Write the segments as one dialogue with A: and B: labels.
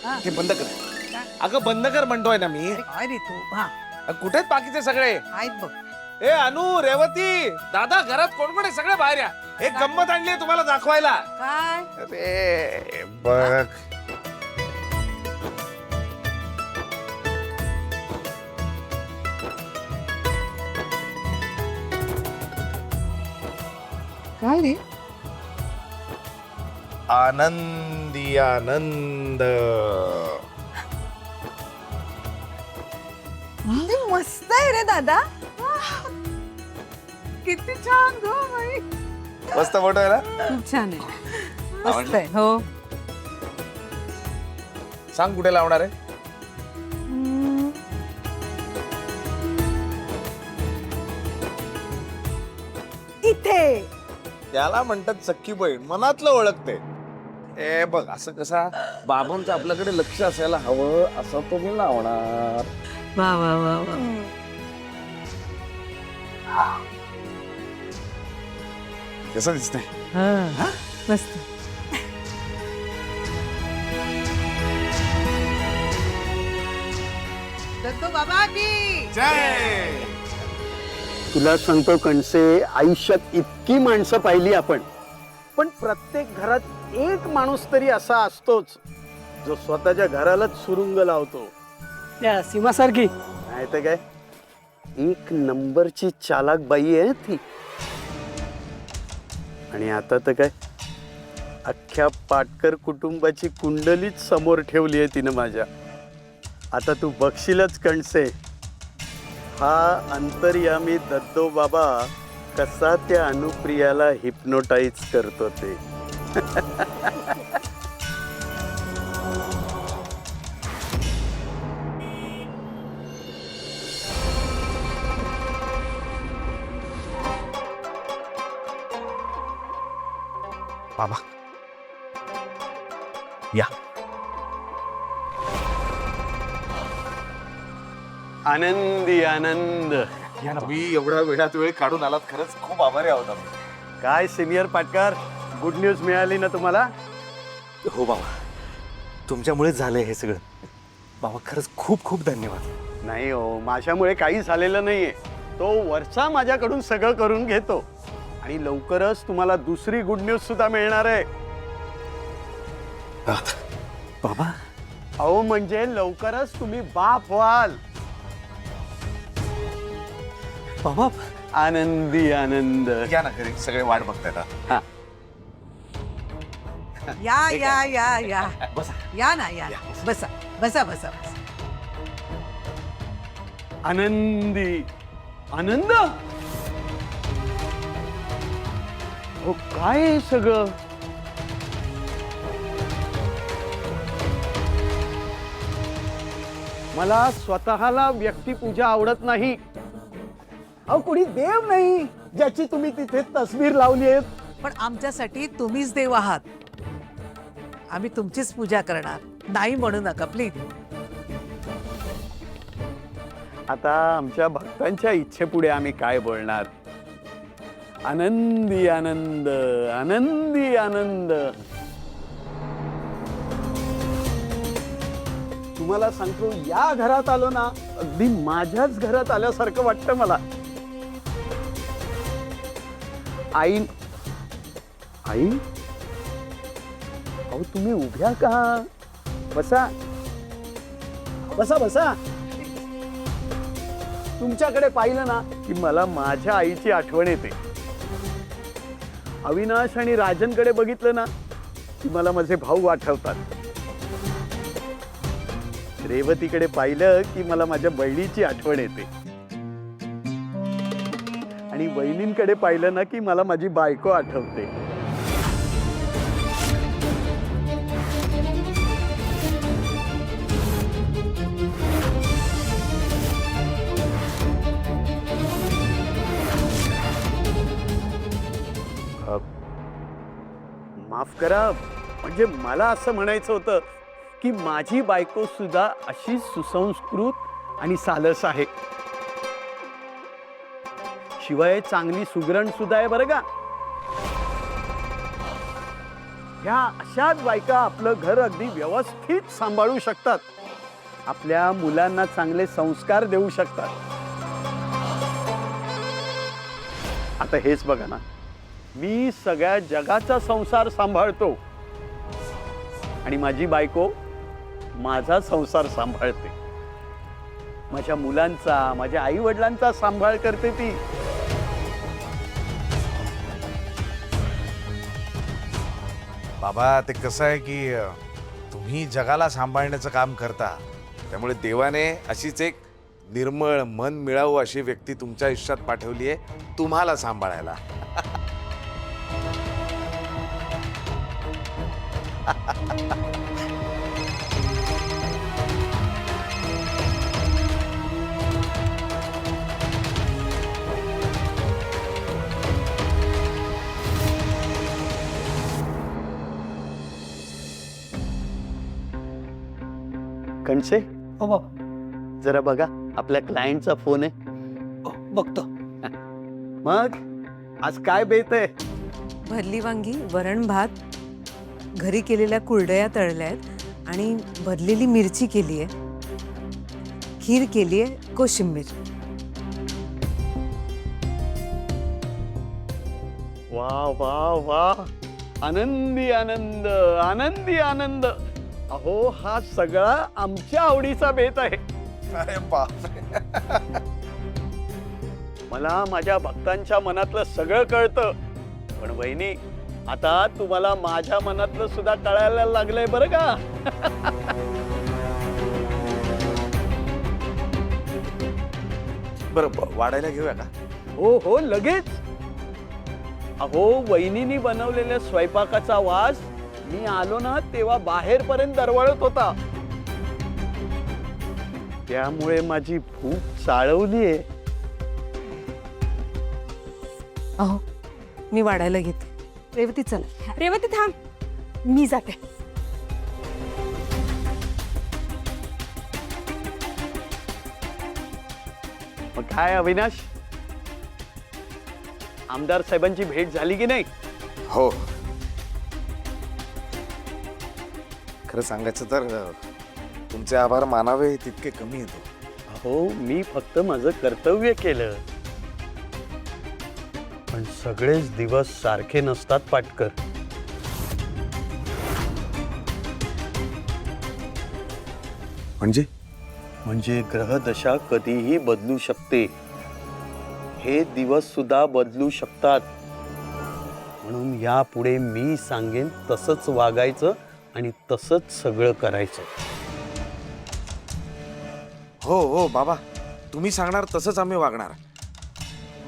A: ते बंद कर. अगं बंद कर म्हणतोय ना मी.
B: काय रे तू? हा
A: कुठे आहेत बाकीचे सगळे?
B: आहेत बघ.
A: ए अनु, रेवती, दादा, घरात कोण कोण आहे? सगळे बाहेर या. एक गंमत आणली तुम्हाला दाखवायला.
B: काय?
A: अरे बघ.
B: काय रे?
A: आनंदी आनंद.
B: मस्त आहे रे दादा. किती छान गो बाई.
A: मस्त फोटो आहे ना?
B: खूप छान आहे. मस्त आहे. हो.
A: सांग कुठे लावणार आहे?
B: इथे.
A: त्याला म्हणतात सख्खी बहीण, मनातलं ओळखते. ए बघ, असं कसा बाबांचं आपल्याकडे लक्ष असायला हवं असं तुम्ही लावणार.
B: वा वा वा वा.
A: कसं दिसतंय?
B: हा मस्त. दत्तो बाबा की
A: जय.
C: तुला सांगतो कणसे, आयुष्यात इतकी माणसं पाहिली आपण, पण प्रत्येक घरात एक माणूस तरी असा असतोच जो स्वतःच्या घरालाच सुरुंग लावतो.
D: त्या सीमासारखी.
C: नाही तर काय, एक नंबरची चालाक बाई आहे ती. आणि आता तर काय, अख्ख्या पाटकर कुटुंबाची कुंडलीच समोर ठेवली आहे तिनं माझ्या. आता तू बघशीलच कणसे, हा अंतर्यामी दत्तो बाबा कसा त्या अनुप्रियाला हिप्नोटाईज करतो ते.
A: बाबा या.
C: आनंदी आनंद.
A: तुम्ही एवढा वेळात वेळ काढून आलात, खरंच खूप आभारी आहोत आम्ही.
C: काय सिनियर पाटकर, गुड न्यूज मिळाली ना तुम्हाला?
E: हो बाबा, तुमच्यामुळे झालंय हे सगळं. बाबा खरंच खूप खूप धन्यवाद.
C: नाही हो, माझ्यामुळे काही झालेलं नाहीये. तो वरचा माझ्याकडून सगळं करून घेतो. आणि लवकरच तुम्हाला दुसरी गुड न्यूज सुद्धा मिळणार आहे.
E: बाबा
C: अहो म्हणजे लवकरच तुम्ही बाप व्हाल.
E: बाबा
C: आनंदी आनंद.
A: या ना घरी, सगळे वाट बघतायत.
C: हा.
B: या या या या
A: बसा.
B: या ना या. बसा बसा बसा बसा.
C: आनंदी आनंद. हो काय हे सगळं? मला स्वतःला व्यक्तिपूजा आवडत नाही. अहो कोणी देव नाही ज्याची तुम्ही तिथे तस्वीर लावली आहे.
B: पण आमच्यासाठी तुम्हीच देव आहात. आम्ही तुमचीच पूजा करणार. नाही म्हणू नका प्लीज.
C: आता आमच्या भक्तांच्या इच्छेपुढे आम्ही काय बोलणार. आनंदी आनंद आनंदी आनंद. तुम्हाला सांगतो, या घरात आलो ना, अगदी माझ्याच घरात आल्यासारखं वाटतं मला. आई आई अहो तुम्ही उभ्या का? बसा बसा बसा. तुमच्याकडे पाहिलं ना की मला माझ्या आईची आठवण येते. अविनाश आणि राजनकडे बघितलं ना की मला माझे भाऊ आठवतात. रेवतीकडे पाहिलं की मला माझ्या बहिणीची आठवण येते. आणि वहिनींकडे पाहिलं ना की मला माझी बायको आठवते. माफ करा, म्हणजे मला असं म्हणायचं होतं की माझी बायको सुद्धा अशी सुसंस्कृत आणि सालस आहे. शिवाय चांगली सुगरण सुद्धा आहे बरं का. ह्या अशाच बायका आपलं घर अगदी व्यवस्थित सांभाळू शकतात, आपल्या मुलांना चांगले संस्कार देऊ शकतात. आता हेच बघा ना, मी सगळ्या जगाचा संसार सांभाळतो आणि माझी बायको माझा संसार सांभाळते. माझ्या मुलांचा, माझ्या आई वडिलांचा सांभाळ करते ती.
A: बाबा ते कसं आहे की तुम्ही जगाला सांभाळण्याचं काम करता, त्यामुळे देवाने अशीच एक निर्मळ मन मिळावू अशी व्यक्ती तुमच्या आयुष्यात पाठवली आहे तुम्हाला सांभाळायला.
C: कणसे,
D: हो बाबा.
C: जरा बघा, आपल्या क्लायंटचा फोन आहे.
D: हो, बघतो.
C: मग आज काय बेत आहे?
F: भरली वांगी, वरण भात, घरी केलेल्या कुरडया तळल्या आहेत आणि भरलेली मिरची केली आहे, खीर केली आहे, कोशिंबीर.
C: वा वा वा, आनंदी आनंद, आनंदी आनंद. अहो, हा सगळा आमच्या आवडीचा बेत आहे.
A: अरे बाप,
C: मला माझ्या भक्तांच्या मनातलं सगळं कळतं, पण वहिनी, आता तुम्हाला माझ्या मनातलं सुद्धा कळायला लागलंय बरं का.
A: बरं वाढायला घेऊया का?
C: हो हो, लगेच. अहो, वहिनीनी बनवलेल्या स्वयंपाकाचा वास मी आलो ना तेव्हा बाहेरपर्यंत दरवळत होता. त्यामुळे माझी भूक चाळवलीये.
F: अहो, मी वाढायला घेते. रेवती चला.
G: रेवती थांब, मी जाते.
C: मग काय अविनाश, आमदार साहेबांची भेट झाली की नाही?
A: हो, खरं सांगायचं तर तुमचे आभार मानावे तितके कमी येतो.
C: अहो, मी फक्त माझं कर्तव्य केलं, पण सगळेच दिवस सारखे नसतात पाटकर. म्हणजे ग्रहदशा कधीही बदलू शकते, हे दिवस सुद्धा बदलू शकतात. म्हणून यापुढे मी सांगेन तसंच वागायचं आणि तसंच सगळं करायचं.
A: हो हो बाबा, तुम्ही सांगणार तसंच आम्ही वागणार,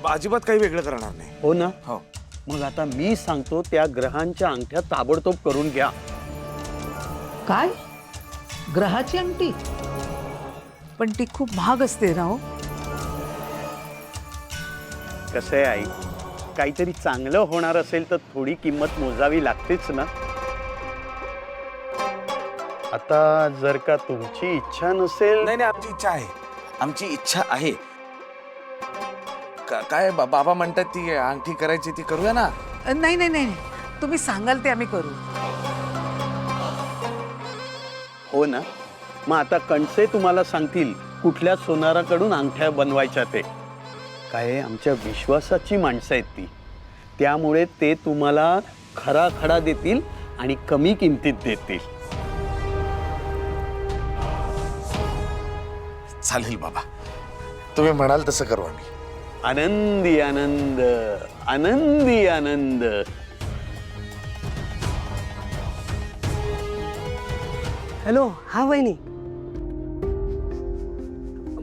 A: अजिबात काही वेगळं करणार नाही.
C: हो ना?
A: हो.
C: मग आता मी सांगतो त्या ग्रहांच्या अंगठ्या ताबडतोब करून घ्या.
B: काय? ग्रहाची अंगठी? पण ती खूप महाग असते ना हो.
C: कसं आहे आई, काहीतरी चांगलं होणार असेल तर थोडी किंमत मोजावी लागतेच ना. आता जर का तुमची इच्छा नसेल.
A: नाही नाही, आमची इच्छा आहे, आमची इच्छा आहे. काय बाबा म्हणतात ती अंगठी करायची, ती करूया ना.
B: नाही नाही नाही, तुम्ही सांगाल ते आम्ही करू.
C: हो ना? मग आता कणसे तुम्हाला सांगतील कुठल्या सोनाराकडून अंगठ्या बनवायच्या ते. काय आमच्या विश्वासाची माणसं आहेत ती, त्यामुळे ते तुम्हाला खरा खडा देतील आणि कमी किमतीत देतील.
A: चालेल बाबा, तुम्ही म्हणाल तसं करू आम्ही.
C: आनंदी आनंद, आनंदी आनंद.
D: हॅलो, हा वहिनी.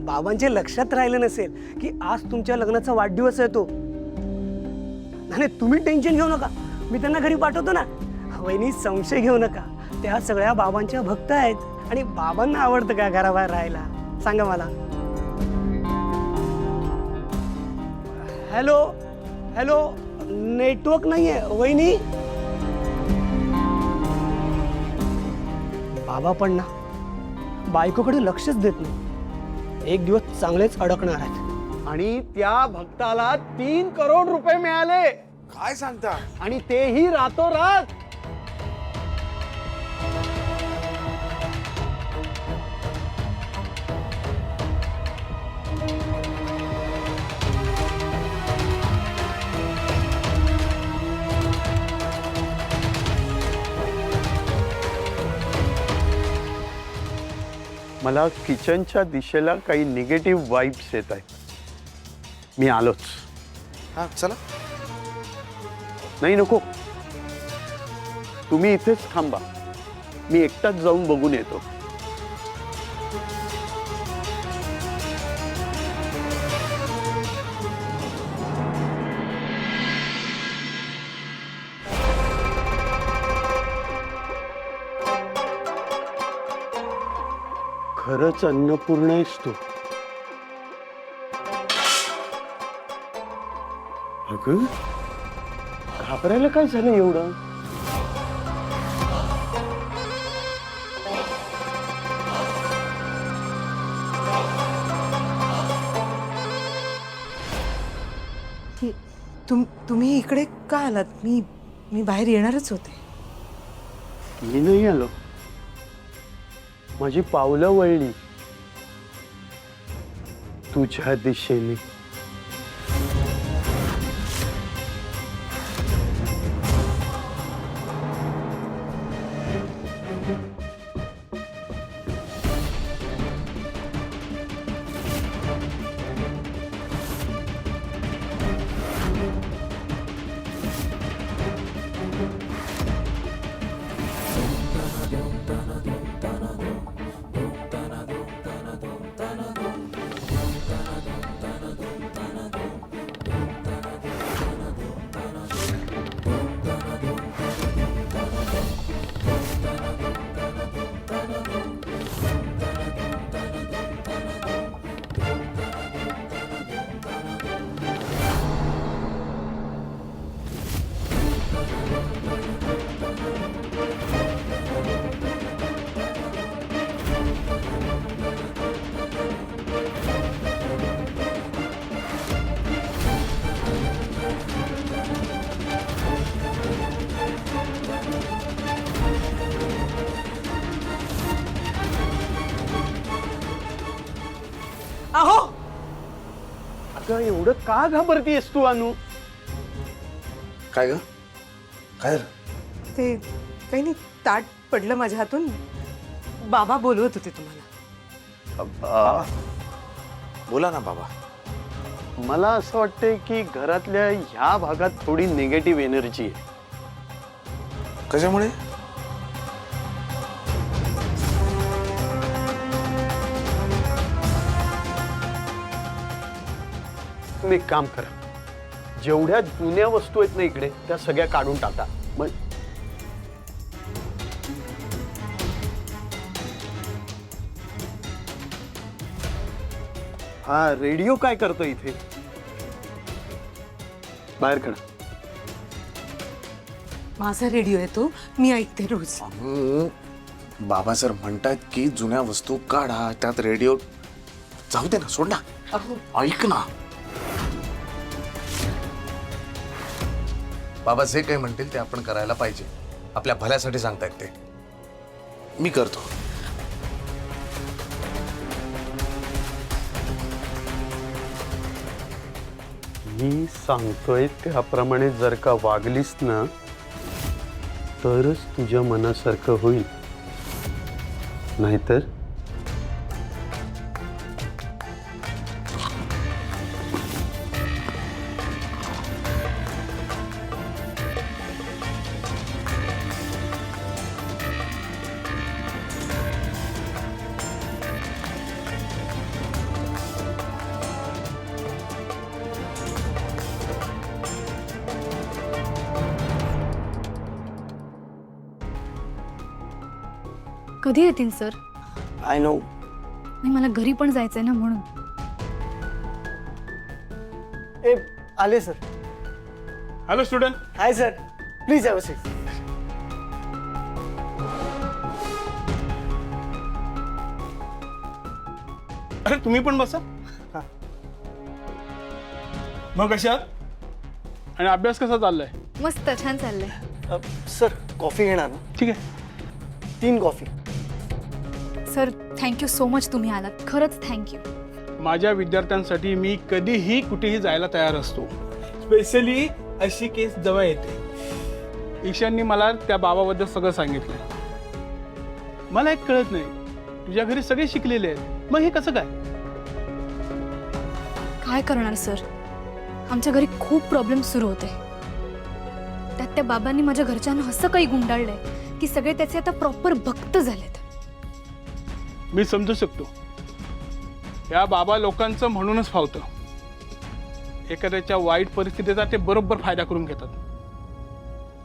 D: बाबांच्या लक्षात राहिलं नसेल की आज तुमच्या लग्नाचा वाढदिवस आहे तो. नाही, तुम्ही टेन्शन घेऊ नका, मी त्यांना घरी पाठवतो ना. वहिनी, संशय घेऊ नका, त्या सगळ्या बाबांच्या भक्त आहेत आणि बाबांना आवडतं का घराबाहेर राहायला? सांगा मला. हॅलो हॅलो, नेटवर्क नाहीये वहिनी. बाबा पण ना बायकोकडे लक्षच देत नाही. एक दिवस चांगलेच अडकणार आहेत.
C: आणि त्या भक्ताला 3 करोड रुपये मिळाले.
A: काय सांगता?
C: आणि तेही रातोरात. मला किचनच्या दिशेला काही निगेटिव्ह वाईब्स येत आहेत. मी आलोच.
A: हा चला.
C: नाही नको, तुम्ही इथेच थांबा, मी एकटाच जाऊन बघून येतो. खरंच अन्नपूर्ण आहेस तू. अगं, घाबरायला काय झालं एवढं?
F: तुम्ही इकडे का आलात? मी बाहेर येणारच होते.
C: मी नाही आलो, माझी पावलं वळली तुझ्या दिशेने.
B: अहो,
C: अगं, एवढं का घाबरतीयस तू अनु?
A: काय ग? काय झालं?
F: ते काही नाही, ताट पडलं माझ्या हातून. बाबा बोलवत होते तुम्हाला.
A: बोला ना बाबा.
C: मला असं वाटतंय की घरातल्या ह्या भागात थोडी निगेटिव्ह एनर्जी आहे.
A: कशामुळे?
C: तुम्ही एक काम करा, जेवढ्या जुन्या वस्तू आहेत ना इकडे, त्या सगळ्या काढून टाका. मग हा रेडिओ काय करतो इथे? बाहेर काढा.
F: माझा रेडिओ आहे तो, मी ऐकते रोज.
A: बाबा सर म्हणतात की जुन्या वस्तू काढा, त्यात रेडिओ. जाऊ दे ना, सोड ना. ऐक ना, बाबा जे काही म्हणतील ते आपण करायला पाहिजे. आपल्या भल्यासाठी सांगतायत ते. मी करतो.
C: मी सांगतोय त्याप्रमाणे जर का वागलीस ना, तरच तुझ्या मनासारखं होईल. नाहीतर
G: कधी येतील सर?
D: I know.
G: नाही, मला घरी पण जायचंय ना म्हणून.
D: ए, आले sir.
H: Hello student.
D: Hi sir, please have a seat.
H: अरे तुम्ही पण बसा. मग कशात आणि अभ्यास कसा चाललाय?
G: मस्त, छान चाललंय.
D: सर, कॉफी घेणार ना?
H: ठीक आहे.
D: 3 coffee.
G: Sir, thank you so much, तुम्ही आलात. खरंच थँक्यू.
H: माझ्या विद्यार्थ्यांसाठी मी कधीही कुठेही जायला तयार असतो. स्पेशली अशी केस जवळ येते. ईशाननी मला त्या बाबाबद्दल सगळं सांगितलं. मला एक कळत नाही, तुझ्या घरी सगळे शिकलेले आहेत, मग हे कसं काय?
G: काय करणार सर, आमच्या घरी खूप प्रॉब्लेम सुरू होते. त्यात त्या बाबांनी माझ्या घरच्यांना असं काही गुंडाळलंय की सगळे त्याचे आता प्रॉपर भक्त झालेत.
H: मी समजू शकतो, या बाबा लोकांचं म्हणूनच फावतं. एखाद्याच्या वाईट परिस्थितीचा ते बरोबर फायदा करून घेतात.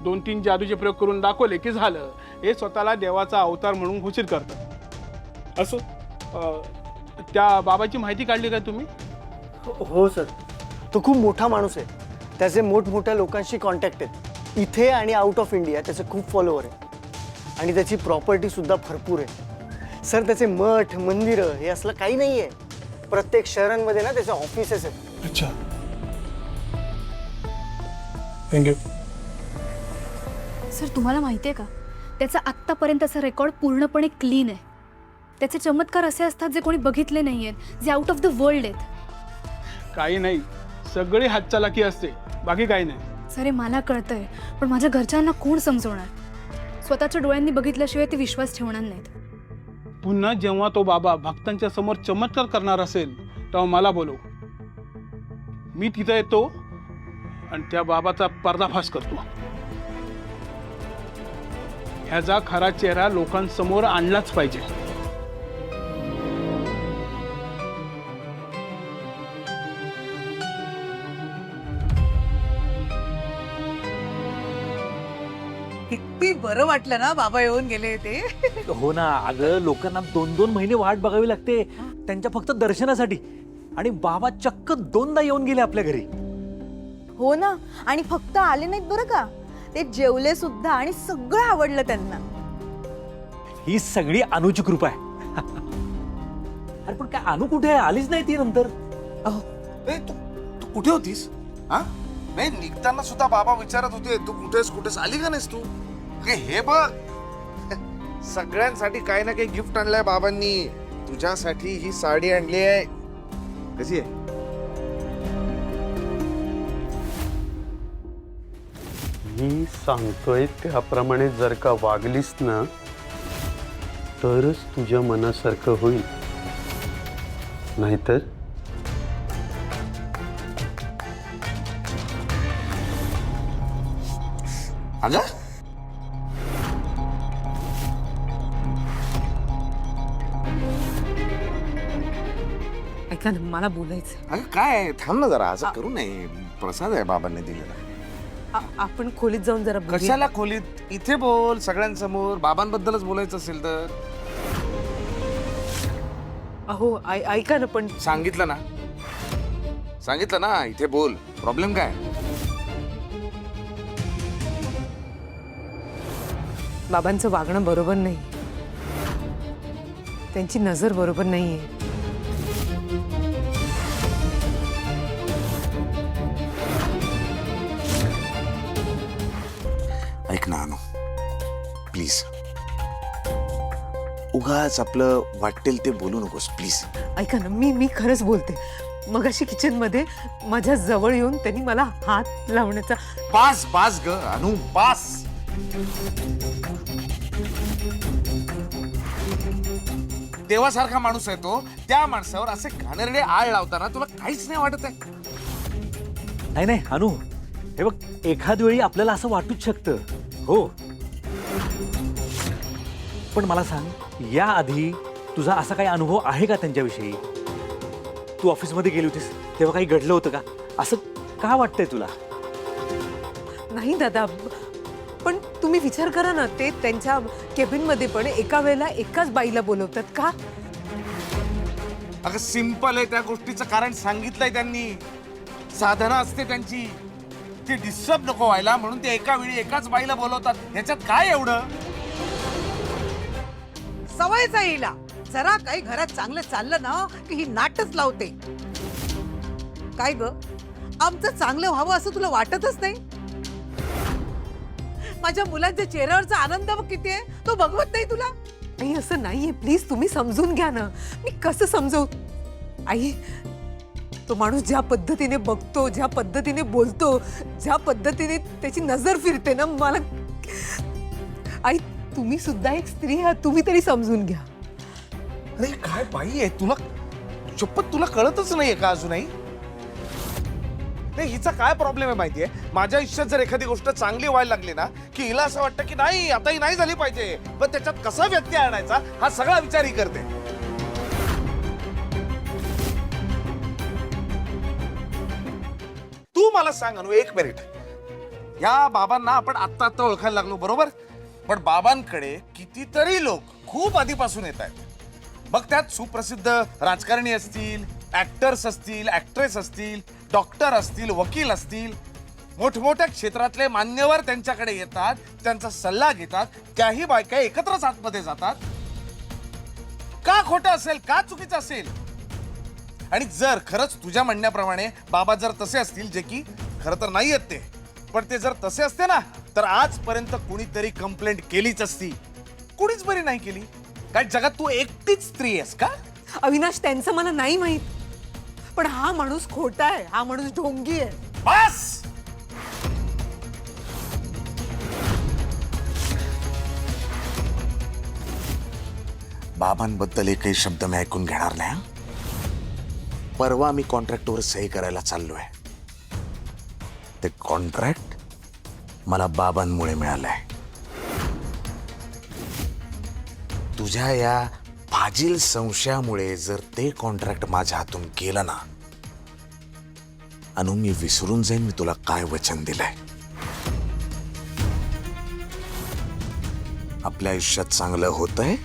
H: 2-3 जादूचे प्रयोग करून दाखवले की झालं, हे स्वतःला देवाचा अवतार म्हणून घोषित करतात. असो, त्या बाबाची माहिती काढली का तुम्ही?
D: हो सर, तो खूप मोठा माणूस आहे. त्याचे मोठमोठ्या लोकांशी कॉन्टॅक्ट आहेत. इथे आणि आउट ऑफ इंडिया त्याचे खूप फॉलोअर आहे आणि त्याची प्रॉपर्टी सुद्धा भरपूर आहे. सर, त्याचे मठ मंदिरं हे असलं काही नाही आहे. प्रत्येक शहरांमध्ये ना त्याचे ऑफिसेस आहेत.
H: अच्छा, थँक्यू.
G: सर, तुम्हाला माहिती आहे का, त्याचा आत्तापर्यंतचा रेकॉर्ड पूर्णपणे क्लीन आहे. त्याचे चमत्कार असे असतात जे कोणी बघितले नाही आहेत, जे आउट ऑफ द वर्ल्ड आहेत.
H: काही नाही, सगळी हातचालाकी असते, बाकी काही नाही.
G: सर, हे मला कळतंय, पण माझ्या घरच्यांना कोण समजवणार? स्वतःच्या डोळ्यांनी बघितल्याशिवाय ते विश्वास ठेवणार नाहीत.
H: पुन्हा जेव्हा तो बाबा भक्तांच्या समोर चमत्कार करणार असेल तेव्हा मला बोलव. मी तिथं येतो आणि त्या बाबाचा पर्दाफाश करतो. ह्याचा खरा चेहरा लोकांसमोर आणलाच पाहिजे.
B: किती बरं वाटलं ना बाबा येऊन गेले ते.
E: हो ना, अगं लोकांना 2-2 महिने वाट बघावी लागते त्यांच्या फक्त दर्शनासाठी, आणि बाबा चक्क 2दा येऊन गेले आपल्या घरी.
I: हो ना, आणि फक्त आले नाहीत बरं का, ते जेवले सुद्धा आणि सगळं आवडलं त्यांना.
E: ही सगळी अनुची कृपा आहे. अरे पण काय अनु कुठे आहे? आलीच नाही ती नंतर.
A: ए, तू कुठे होतीस? हा, नाही निघताना सुद्धा बाबा विचारत होते तू कुठेस आली का नाहीस तू? हे बघ, सगळ्यांसाठी काही ना काही गिफ्ट आणलंय बाबांनी. तुझ्यासाठी ही साडी आणली आहे. कशी आहे?
C: मी सांगतोय त्याप्रमाणे जर का वागलीस ना तरच तुझ्या मनासारखं होईल, नाहीतर
A: अगं
B: ऐका ना, मला बोलायचं.
A: अगं काय, थांब ना जरा, असं करू नये. प्रसाद आहे बाबांनी दिलेला.
B: आपण खोलीत जाऊन जरा बोलूया.
A: कशाला खोलीत? इथे बोल सगळ्यांसमोर. बाबांबद्दलच बोलायचं असेल तर
B: अहो ऐका ना, पण
A: सांगितलं ना, इथे बोल. प्रॉब्लेम काय?
F: बाबांचं वागणं बरोबर नाही, त्यांची नजर बरोबर नाहीये.
A: ऐक ना अनु, प्लीज. उगाच आपलं वाटेल ते बोलू नकोस प्लीज.
B: ऐका ना, मी खरंच बोलते. मगाशी किचन मध्ये माझ्या जवळ येऊन त्यांनी मला हात लावण्याचा.
A: पास ग अनु, पास. देवासारखा माणूस आहे तो. त्या माणसावर असे घाणेरडे आळ लावताना तुला काहीच नाही वाटत आहे?
E: नाही अनु, हे बघ, एखाद वेळी आपल्याला असं वाटूच शकतं. हो, पण मला सांग, याआधी तुझा असा काही अनुभव आहे का त्यांच्याविषयी? तू ऑफिसमध्ये गेली होतीस तेव्हा काही घडलं होतं का? असं का वाटतंय तुला?
B: नाही दादा, पण तुम्ही विचार करा ना, ते त्यांच्या केबिन मध्ये पण एका वेळेला एकाच बाईला बोलवतात का?
A: अगं सिंपल आहे, त्या गोष्टीचं कारण सांगितलंय त्यांनी. साधना असते त्यांची, ते डिस्टर्ब नको व्हायला म्हणून ते एका वेळी एकाच बाईला बोलवतात. ह्याच्यात काय एवढं?
B: सवयच आहे हिला. जरा काही घरात चांगलं चाललं ना की ही नाटच लावते. काय ग, आमचं चांगलं व्हावं असं तुला वाटतच नाही? माझ्या मुलांच्या चेहऱ्यावरचा आनंद बघ किती आहे, तो बघवत नाही तुला? आई असं नाहीये, प्लीज तुम्ही समजून घ्या ना. मी कसं समजवू? आई, तो माणूस ज्या पद्धतीने बघतो, ज्या पद्धतीने बोलतो, ज्या पद्धतीने त्याची नजर फिरते ना, मला. आई, तुम्ही सुद्धा एक स्त्री आहात, तुम्ही तरी समजून घ्या.
A: अरे काय बाई आहे तुला, शपथ तुला कळतच नाहीये का अजूनही? नाही, हिचा काय प्रॉब्लेम आहे माहितीये, माझ्या आयुष्यात जर एखादी गोष्ट चांगली व्हायला लागली ना की हिला असं वाटतं की नाही आता ही नाही झाली पाहिजे, पण त्याच्यात कसा व्यत्यय आणायचा हा सगळा विचार ही करते. तू मला सांग अनु, एक मिनिट, या बाबांना आपण आत्ता आत्ता ओळखायला लागलो बरोबर, पण बाबांकडे कितीतरी लोक खूप आधीपासून येत आहेत. बघ, त्यात सुप्रसिद्ध राजकारणी असतील, ऍक्टर्स असतील, ऍक्ट्रेस असतील, डॉक्टर असतील, वकील असतील, मोठमोठ्या क्षेत्रातले मान्यवर त्यांच्याकडे येतात, त्यांचा सल्ला घेतात. त्याही बायका एकत्रच आतमध्ये जातात. का खोटं असेल, का चुकीचं असेल? आणि जर खरंच तुझ्या म्हणण्याप्रमाणे बाबा जर तसे असतील, जे की खरं तर नाही आहेत ते, पण ते जर तसे असते ना तर आजपर्यंत कुणीतरी कंप्लेंट केलीच असती. कुणीच बरी नाही केली. काय जगात तू एकटीच स्त्री आहेस का?
B: अविनाश, त्यांचं मला नाही माहित, पण हा माणूस खोटा आहे, हा माणूस ढोंगी आहे.
A: बस, बाबांबद्दल एकही शब्द मी ऐकून घेणार नाही. परवा मी कॉन्ट्रॅक्टवर सही करायला चाललोय. ते कॉन्ट्रॅक्ट मला बाबांमुळे मिळालंय. तुझ्या या फाजील संशयामुळे जर ते कॉन्ट्रॅक्ट माझ्या हातून गेलं ना अनु, मी विसरून जाईन मी तुला काय वचन दिलंय. आपल्या आयुष्यात चांगलं होतंय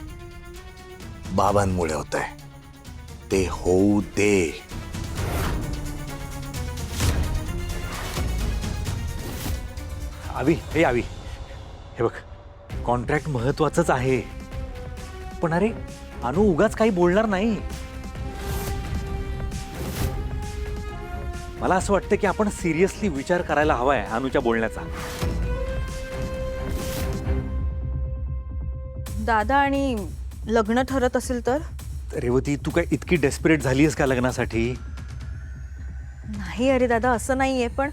A: बाबांमुळे होतंय, ते होऊ दे.
E: आवी, हे आवी, हे बघ, कॉन्ट्रॅक्ट महत्वाचंच आहे, पण अरे अनु उगाच काही बोलणार नाही. मला असं वाटतं की आपण सिरियसली विचार करायला हवाय अनुच्या बोलण्याचा.
I: दादा, आणि लग्न ठरत असेल तर?
E: रेवती, तू काय इतकी डेस्परेट झालीयस का लग्नासाठी?
I: नाही अरे दादा, असं नाहीये, पण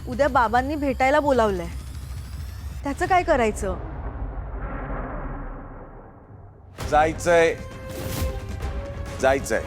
I: उद्या बाबांनी भेटायला बोलावलंय, त्याचं काय करायचं?
A: जायचंय जायचंय